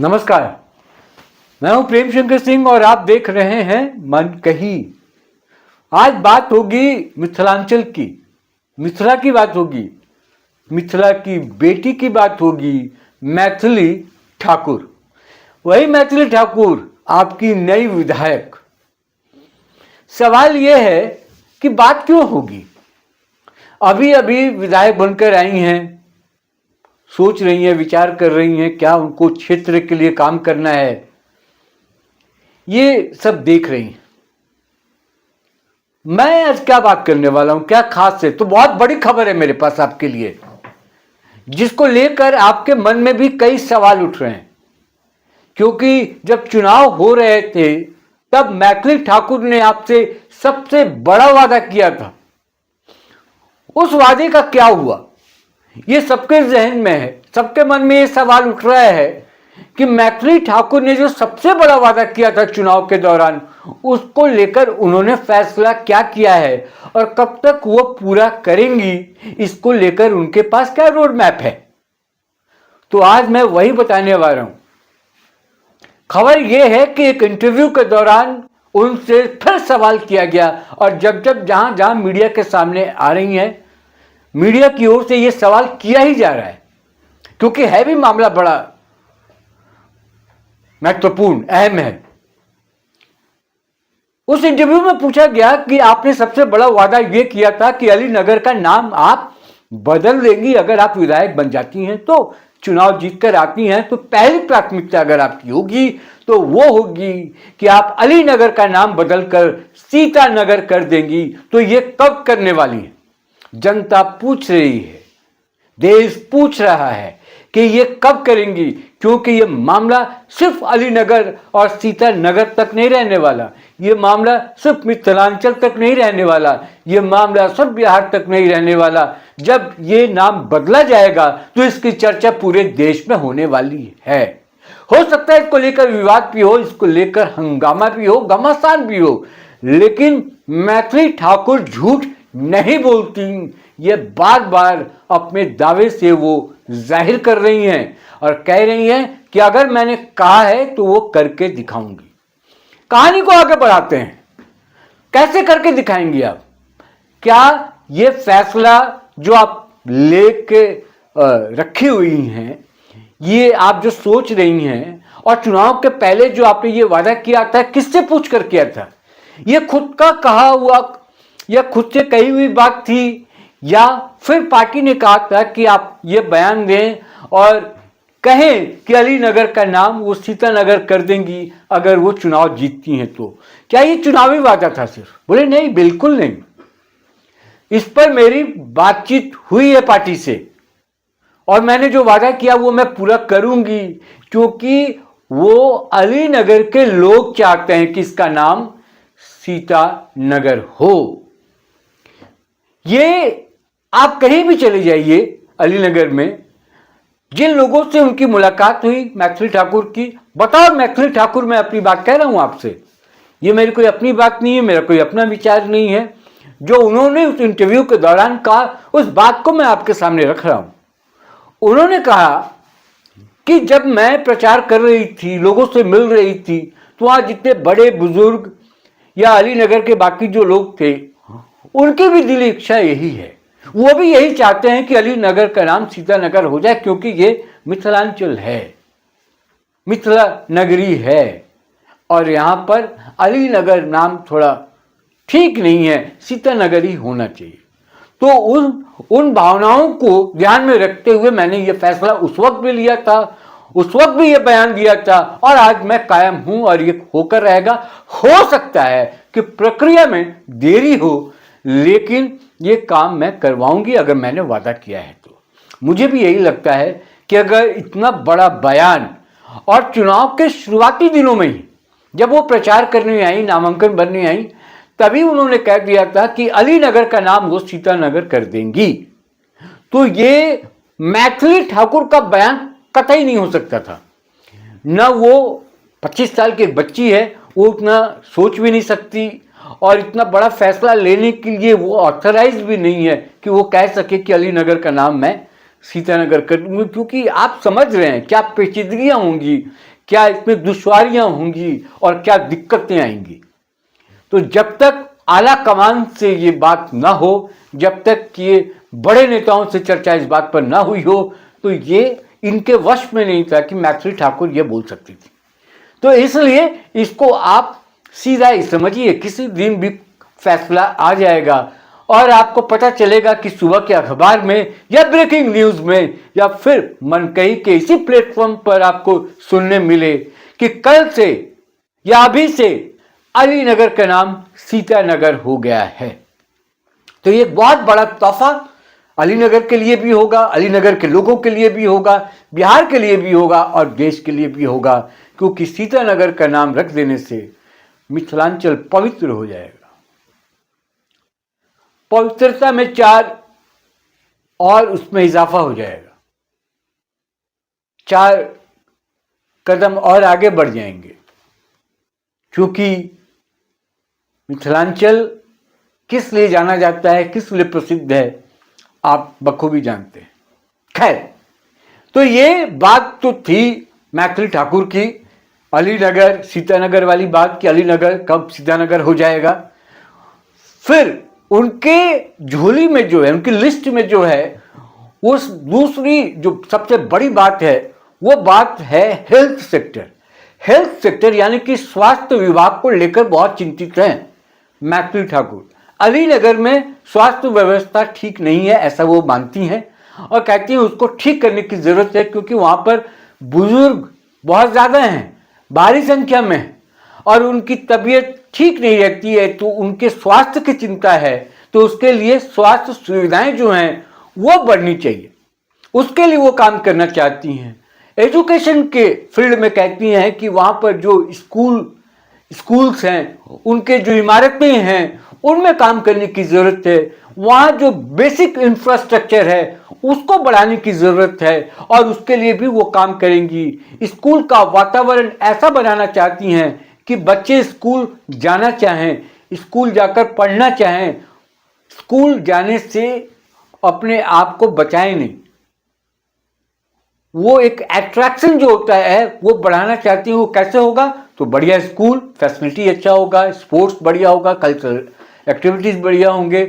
नमस्कार, मैं हूं प्रेम शंकर सिंह और आप देख रहे हैं मन कही। आज बात होगी मिथिलांचल की, मिथिला की बात होगी, मिथिला की बेटी की बात होगी, मैथिली ठाकुर। वही मैथिली ठाकुर, आपकी नई विधायक। सवाल यह है कि बात क्यों होगी? अभी अभी विधायक बनकर आई हैं, सोच रही हैं, विचार कर रही हैं क्या उनको क्षेत्र के लिए काम करना है, ये सब देख रही हैं। मैं आज क्या बात करने वाला हूं, क्या खास है, तो बहुत बड़ी खबर है मेरे पास आपके लिए, जिसको लेकर आपके मन में भी कई सवाल उठ रहे हैं। क्योंकि जब चुनाव हो रहे थे तब मैथिली ठाकुर ने आपसे सबसे बड़ा वादा किया था। उस वादे का क्या हुआ, ये सबके जहन में है, सबके मन में ये सवाल उठ रहा है कि मैथिली ठाकुर ने जो सबसे बड़ा वादा किया था चुनाव के दौरान, उसको लेकर उन्होंने फैसला क्या किया है और कब तक वो पूरा करेंगी, इसको लेकर उनके पास क्या रोड मैप है। तो आज मैं वही बताने वाला हूं। खबर यह है कि एक इंटरव्यू के दौरान उनसे फिर सवाल किया गया और जब जहां जहां मीडिया के सामने आ रही हैं, मीडिया की ओर से यह सवाल किया ही जा रहा है, क्योंकि है भी मामला बड़ा महत्वपूर्ण, अहम है। उस इंटरव्यू में पूछा गया कि आपने सबसे बड़ा वादा यह किया था कि अली नगर का नाम आप बदल देंगी अगर आप विधायक बन जाती हैं, तो चुनाव जीतकर आती हैं तो पहली प्राथमिकता अगर आपकी होगी तो वो होगी कि आप अली नगर का नाम बदलकर सीता नगर कर देंगी। तो ये कब करने वाली है? जनता पूछ रही है, देश पूछ रहा है कि ये कब करेंगी, क्योंकि ये मामला सिर्फ अली नगर और सीता नगर तक नहीं रहने वाला, ये मामला सिर्फ मिथिलांचल तक नहीं रहने वाला, ये मामला सिर्फ बिहार तक नहीं रहने वाला। जब ये नाम बदला जाएगा तो इसकी चर्चा पूरे देश में होने वाली है। हो सकता है इसको लेकर विवाद भी हो, इसको लेकर हंगामा भी हो, घमासान भी हो, लेकिन मैथिली ठाकुर झूठ नहीं बोलती। ये बार बार अपने दावे से वो जाहिर कर रही हैं और कह रही हैं कि अगर मैंने कहा है तो वो करके दिखाऊंगी। कहानी को आगे बढ़ाते हैं, कैसे करके दिखाएंगी आप? क्या ये फैसला जो आप लेके रखी हुई हैं, ये आप जो सोच रही हैं, और चुनाव के पहले जो आपने ये वादा किया था, किससे पूछ कर किया था? ये खुद का कहा हुआ या खुद से कही हुई बात थी, या फिर पार्टी ने कहा था कि आप ये बयान दें और कहें कि अली नगर का नाम वो सीता नगर कर देंगी अगर वो चुनाव जीतती हैं? तो क्या ये चुनावी वादा था सिर्फ? बोले नहीं, बिल्कुल नहीं। इस पर मेरी बातचीत हुई है पार्टी से और मैंने जो वादा किया वो मैं पूरा करूंगी, क्योंकि वो अली नगर के लोग चाहते हैं कि इसका नाम सीता नगर हो। ये आप कहीं भी चले जाइए अलीनगर में, जिन लोगों से उनकी मुलाकात हुई मैथिली ठाकुर की, बताओ मैथिली ठाकुर, मैं अपनी बात कह रहा हूं आपसे, ये मेरी कोई अपनी बात नहीं है, मेरा कोई अपना विचार नहीं है। जो उन्होंने उस इंटरव्यू के दौरान कहा, उस बात को मैं आपके सामने रख रहा हूं। उन्होंने कहा कि जब मैं प्रचार कर रही थी, लोगों से मिल रही थी, तो वहां जितने बड़े बुजुर्ग या अलीनगर के बाकी जो लोग थे, उनकी भी दिली इच्छा यही है, वो भी यही चाहते हैं कि अली नगर का नाम सीता नगर हो जाए, क्योंकि ये मिथिलांचल है, मिथिला नगरी है और यहां पर अली नगर नाम थोड़ा ठीक नहीं है, सीता नगर ही होना चाहिए। तो उन भावनाओं को ध्यान में रखते हुए मैंने ये फैसला उस वक्त भी लिया था, उस वक्त भी ये बयान दिया था और आज मैं कायम हूं और ये होकर रहेगा। हो सकता है कि प्रक्रिया में देरी हो, लेकिन ये काम मैं करवाऊंगी अगर मैंने वादा किया है तो। मुझे भी यही लगता है कि अगर इतना बड़ा बयान, और चुनाव के शुरुआती दिनों में ही जब वो प्रचार करने आई, नामांकन भरने आई, तभी उन्होंने कह दिया था कि अली नगर का नाम वो सीता नगर कर देंगी, तो ये मैथिली ठाकुर का बयान कतई नहीं हो सकता था। न वो 25 साल की एक बच्ची है, वो उतना सोच भी नहीं सकती और इतना बड़ा फैसला लेने के लिए वो ऑथराइज भी नहीं है कि वो कह सके कि अली नगर का नाम मैं सीता नगर कर दूंगी। क्योंकि आप समझ रहे हैं क्या पेचीदगियां होंगी, क्या इसमें दुश्वारियां होंगी और क्या दिक्कतें आएंगी। तो जब तक आला कमान से ये बात ना हो, जब तक ये बड़े नेताओं से चर्चा इस बात पर ना हुई हो, तो ये इनके वश में नहीं था कि मैथिली ठाकुर ये बोल सकती थी। तो इसलिए इसको आप सीधा ही समझिए, किसी दिन भी फैसला आ जाएगा और आपको पता चलेगा कि सुबह के अखबार में या ब्रेकिंग न्यूज में या फिर मनकही के इसी प्लेटफॉर्म पर आपको सुनने मिले कि कल से या अभी से अलीनगर का नाम सीतानगर हो गया है। तो ये बहुत बड़ा तोहफा अलीनगर के लिए भी होगा, अलीनगर के लोगों के लिए भी होगा, बिहार के लिए भी होगा और देश के लिए भी होगा, क्योंकि सीतानगर का नाम रख देने से मिथिलांचल पवित्र हो जाएगा। पवित्रता में 4 और उसमें इजाफा हो जाएगा, 4 कदम और आगे बढ़ जाएंगे, क्योंकि मिथिलांचल किस लिए जाना जाता है, किस लिए प्रसिद्ध है, आप बखूबी जानते हैं। खैर, तो ये बात तो थी मैथिली ठाकुर की अलीनगर सीतानगर वाली बात कि अलीनगर कब सीतानगर हो जाएगा। फिर उनके झोली में जो है, उनकी लिस्ट में जो है, उस दूसरी जो सबसे बड़ी बात है वो बात है हेल्थ सेक्टर। हेल्थ सेक्टर यानी कि स्वास्थ्य विभाग को लेकर बहुत चिंतित हैं मैथिली ठाकुर। अलीनगर में स्वास्थ्य व्यवस्था ठीक नहीं है ऐसा वो मानती हैं और कहती हैं उसको ठीक करने की जरूरत है, क्योंकि वहां पर बुजुर्ग बहुत ज्यादा हैं, भारी संख्या में, और उनकी तबीयत ठीक नहीं रहती है, तो उनके स्वास्थ्य की चिंता है। तो उसके लिए स्वास्थ्य सुविधाएं जो हैं वो बढ़नी चाहिए, उसके लिए वो काम करना चाहती हैं। एजुकेशन के फील्ड में कहती हैं कि वहां पर जो स्कूल्स हैं, उनके जो इमारतें हैं, उनमें काम करने की जरूरत है। वहां जो बेसिक इंफ्रास्ट्रक्चर है उसको बढ़ाने की जरूरत है और उसके लिए भी वो काम करेंगी। स्कूल का वातावरण ऐसा बनाना चाहती हैं कि बच्चे स्कूल जाना चाहें, स्कूल जाकर पढ़ना चाहें, स्कूल जाने से अपने आप को बचाएं नहीं, वो एक अट्रैक्शन जो होता है वो बढ़ाना चाहती हैं। वो कैसे होगा? तो बढ़िया स्कूल, फैसिलिटी अच्छा होगा, स्पोर्ट्स बढ़िया होगा, कल्चरल एक्टिविटीज बढ़िया होंगे,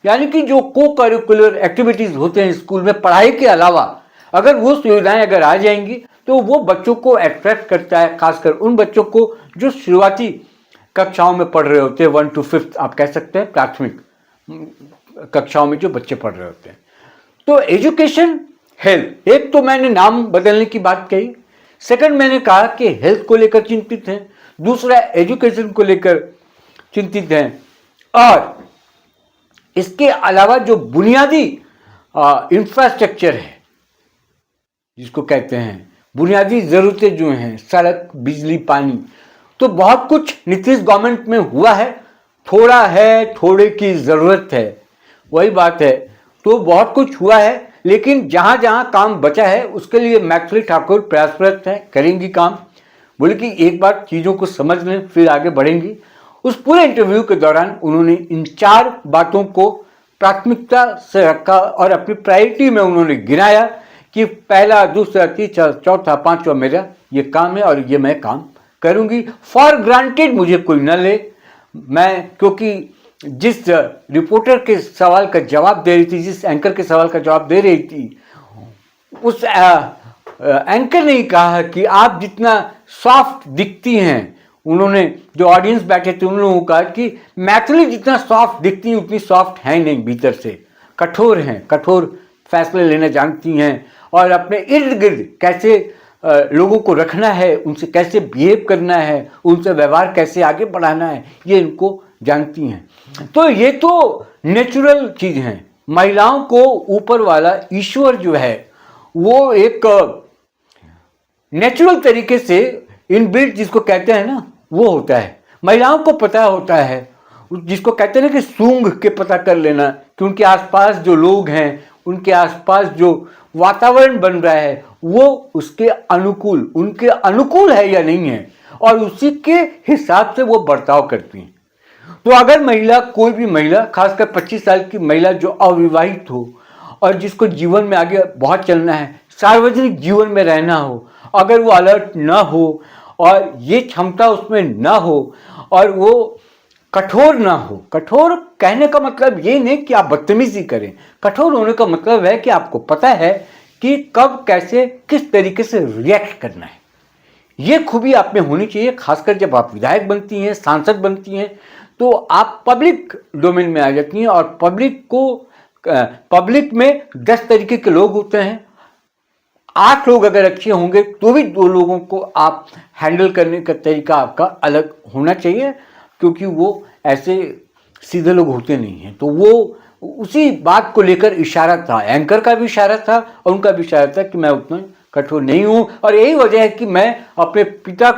यानी कि जो को करिकुलर एक्टिविटीज होते हैं स्कूल में पढ़ाई के अलावा, अगर वो सुविधाएं अगर आ जाएंगी तो वो बच्चों को अट्रैक्ट करता है, खासकर उन बच्चों को जो शुरुआती कक्षाओं में पढ़ रहे होते हैं, 1 to 5 आप कह सकते हैं, प्राथमिक कक्षाओं में जो बच्चे पढ़ रहे होते हैं। तो एजुकेशन, हेल्थ, एक तो मैंने नाम बदलने की बात कही, सेकंड मैंने कहा कि हेल्थ को लेकर चिंतित हैं, दूसरा एजुकेशन को लेकर चिंतित हैं, और इसके अलावा जो बुनियादी इंफ्रास्ट्रक्चर है जिसको कहते हैं बुनियादी जरूरतें जो हैं, सड़क, बिजली, पानी, तो बहुत कुछ नीतीश गवर्नमेंट में हुआ है, थोड़ा है, थोड़े की जरूरत है, वही बात है। तो बहुत कुछ हुआ है, लेकिन जहां जहां काम बचा है उसके लिए मैथिली ठाकुर प्रयासरत है, करेंगी काम। बोले कि एक बार चीज़ों को समझ लें फिर आगे बढ़ेंगी। उस पूरे इंटरव्यू के दौरान उन्होंने इन 4 बातों को प्राथमिकता से रखा और अपनी प्रायोरिटी में उन्होंने गिनाया कि पहला, दूसरा, तीसरा, चौथा, पांचवा मेरा ये काम है और ये मैं काम करूंगी। फॉर ग्रांटेड मुझे कोई न ले, मैं, क्योंकि जिस रिपोर्टर के सवाल का जवाब दे रही थी, जिस एंकर के सवाल का जवाब दे रही थी, उस एंकर ने कहा कि आप जितना सॉफ्ट दिखती हैं, उन्होंने जो ऑडियंस बैठे थे उन लोगों को कहा कि मैथिली जितना सॉफ्ट दिखती हैं उतनी सॉफ्ट है नहीं, भीतर से कठोर हैं, कठोर फैसले लेना जानती हैं और अपने इर्द गिर्द कैसे लोगों को रखना है, उनसे कैसे बिहेव करना है, उनसे व्यवहार कैसे आगे बढ़ाना है, ये इनको जानती हैं। तो ये तो नेचुरल चीज है। महिलाओं को ऊपर वाला ईश्वर जो है वो एक नेचुरल तरीके से इनबिल्ट जिसको कहते हैं ना, वो होता है। महिलाओं को पता होता है, जिसको कहते हैं ना कि सूंघ के पता कर लेना कि उनके आसपास जो लोग हैं, उनके आसपास जो वातावरण बन रहा है वो उसके अनुकूल, उनके अनुकूल है या नहीं है, और उसी के हिसाब से वो बर्ताव करती हैं। तो अगर महिला, कोई भी महिला, खासकर 25 साल की महिला जो अविवाहित हो और जिसको जीवन में आगे बहुत चलना है, सार्वजनिक जीवन में रहना हो अगर वो अलर्ट ना हो और ये क्षमता उसमें ना हो और वो कठोर ना हो, कठोर कहने का मतलब ये नहीं कि आप बदतमीजी करें, कठोर होने का मतलब है कि आपको पता है कि कब कैसे किस तरीके से रिएक्ट करना है। ये खूबी आप में होनी चाहिए, खासकर जब आप विधायक बनती हैं, सांसद बनती हैं, तो आप पब्लिक डोमेन में आ जाती हैं और पब्लिक में 10 तरीके के लोग होते हैं। 8 लोग अगर अच्छे होंगे तो भी 2 लोगों को आप हैंडल करने का तरीका आपका अलग होना चाहिए, क्योंकि वो ऐसे सीधे लोग होते नहीं हैं। तो वो उसी बात को लेकर इशारा था, एंकर का भी इशारा था और उनका भी इशारा था कि मैं उतना कठोर नहीं हूं। और यही वजह है कि मैं अपने पिता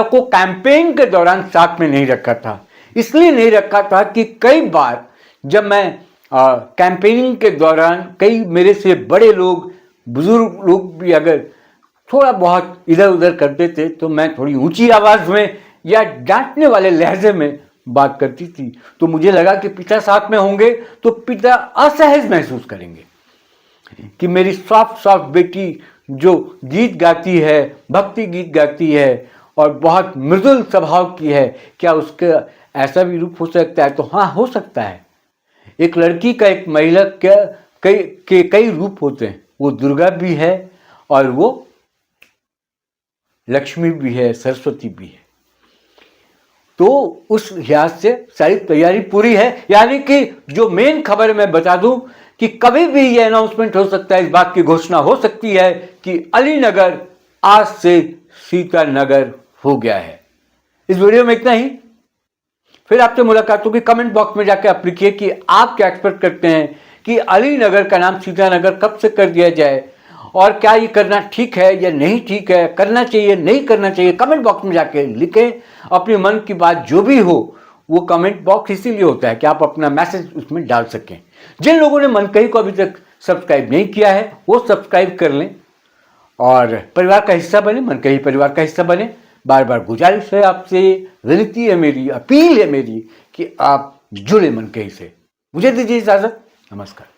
को कैंपेन के दौरान साथ में नहीं रखा था। इसलिए नहीं रखा था कि कई बार जब मैं कैंपेनिंग के दौरान कई मेरे से बड़े लोग, बुजुर्ग लोग भी अगर थोड़ा बहुत इधर उधर करते थे तो मैं थोड़ी ऊंची आवाज में या डांटने वाले लहजे में बात करती थी। तो मुझे लगा कि पिता साथ में होंगे तो पिता असहज महसूस करेंगे कि मेरी सॉफ्ट बेटी जो गीत गाती है, भक्ति गीत गाती है और बहुत मृदुल स्वभाव की है, क्या उसका ऐसा भी रूप हो सकता है? तो हाँ, हो सकता है। एक लड़की का, एक महिला का कई रूप होते हैं। वो दुर्गा भी है और वो लक्ष्मी भी है, सरस्वती भी है। तो उस लिहाज से सारी तैयारी पूरी है। यानी कि जो मेन खबर मैं बता दूं कि कभी भी ये अनाउंसमेंट हो सकता है, इस बात की घोषणा हो सकती है कि अलीनगर आज से सीतानगर हो गया है। इस वीडियो में इतना ही। फिर आपसे मुलाकात होगी। कमेंट बॉक्स में जाकर आप लिखिए कि आप क्या एक्सपेक्ट करते हैं कि अलीनगर का नाम सीतानगर कब से कर दिया जाए और क्या ये करना ठीक है या नहीं ठीक है, करना चाहिए नहीं करना चाहिए। कमेंट बॉक्स में जाके लिखें अपने मन की बात, जो भी हो। वो कमेंट बॉक्स इसीलिए होता है कि आप अपना मैसेज उसमें डाल सकें। जिन लोगों ने मनकही को अभी तक सब्सक्राइब नहीं किया है वो सब्सक्राइब कर लें और परिवार का हिस्सा बने, मनकही परिवार का हिस्सा बने। बार बार गुजारिश है आपसे, विनती है मेरी, अपील है मेरी कि आप जुड़े मनकही से। मुझे दीजिए इजाजत। नमस्कार।